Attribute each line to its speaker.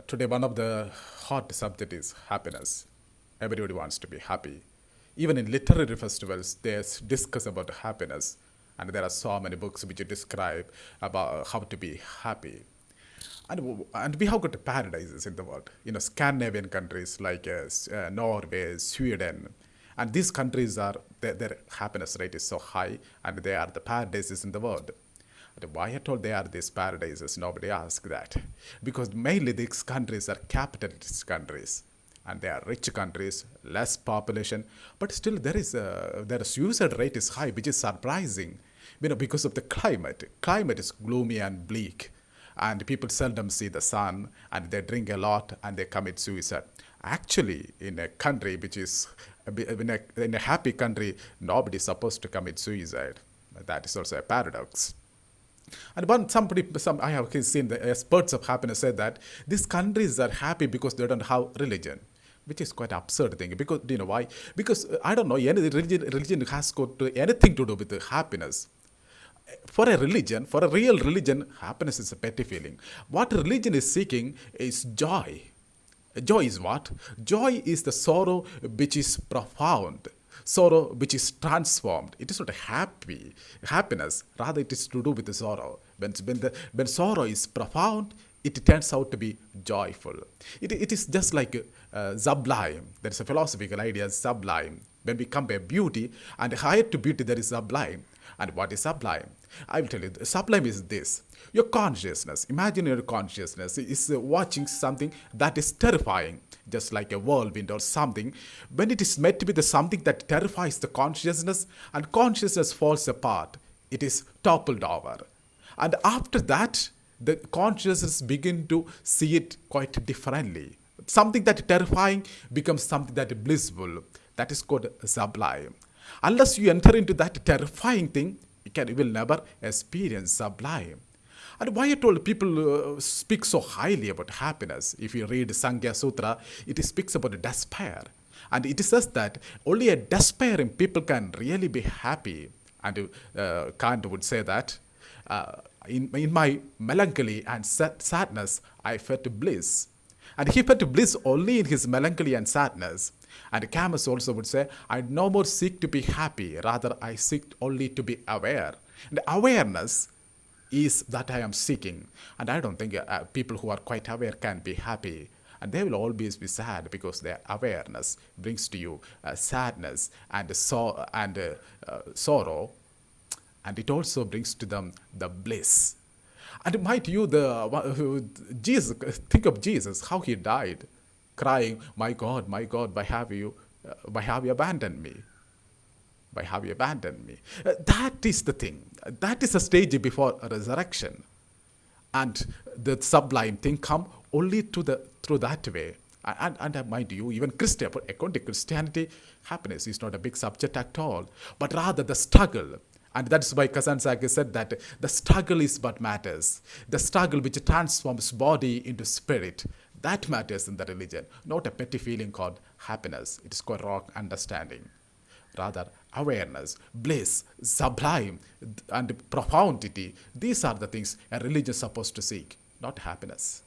Speaker 1: Today, one of the hot subject is happiness. Everybody wants to be happy. Even in literary festivals, they discuss about happiness, and there are so many books which describe about how to be happy. And we have got paradises in the world. Scandinavian countries like Norway, Sweden, and these countries are their happiness rate is so high, and they are the paradises in the world. And why at all they are these paradises? Nobody asks that. Because mainly these countries are capitalist countries. And they are rich countries, less population, but still their suicide rate is high, which is surprising. Because of the climate. Climate is gloomy and bleak, and people seldom see the sun, and they drink a lot, and they commit suicide. Actually, in a country which is in a happy country, nobody is supposed to commit suicide. That is also a paradox. And I have seen the experts of happiness say that these countries are happy because they don't have religion, which is quite absurd thing. Because do you know why? Because I don't know, any religion has got anything to do with the happiness. For a religion, for a real religion, happiness is a petty feeling. What religion is seeking is joy. Joy is what? Joy is the sorrow which is profound, sorrow which is transformed. It is not a happiness, rather it is to do with the sorrow. When sorrow is profound, it turns out to be joyful. It is just like sublime. There is a philosophical idea, sublime. When we compare beauty and higher to beauty, there is sublime. And what is sublime? I will tell you, sublime is this. Your consciousness, imagine your consciousness is watching something that is terrifying, just like a whirlwind or something. When it is met with something that terrifies the consciousness, and consciousness falls apart, it is toppled over. And after that, the consciousness begin to see it quite differently. Something that terrifying becomes something that is blissful. That is called sublime. Unless you enter into that terrifying thing, you will never experience sublime. And why I told people speak so highly about happiness. If you read Sankhya Sutra, it speaks about despair. And it says that only a despairing people can really be happy. And Kant would say that in my melancholy and sadness, I felt bliss. And he felt bliss only in his melancholy and sadness. And Camus also would say, I no more seek to be happy, rather I seek only to be aware. And awareness is that I am seeking. And I don't think people who are quite aware can be happy. And they will always be sad because their awareness brings to you sadness and sorrow, and it also brings to them the bliss. And might you, Jesus, think of Jesus, how he died, crying, my God, why have you abandoned me? Why have you abandoned me? That is the thing. That is the stage before resurrection. And the sublime thing come only through that way. And mind you, even according to Christianity, happiness is not a big subject at all, but rather the struggle. And that's why Kazantzakis said that the struggle is what matters. The struggle which transforms body into spirit. That matters in the religion, not a petty feeling called happiness. It is called wrong understanding. Rather, awareness, bliss, sublime, and profundity. These are the things a religion is supposed to seek, not happiness.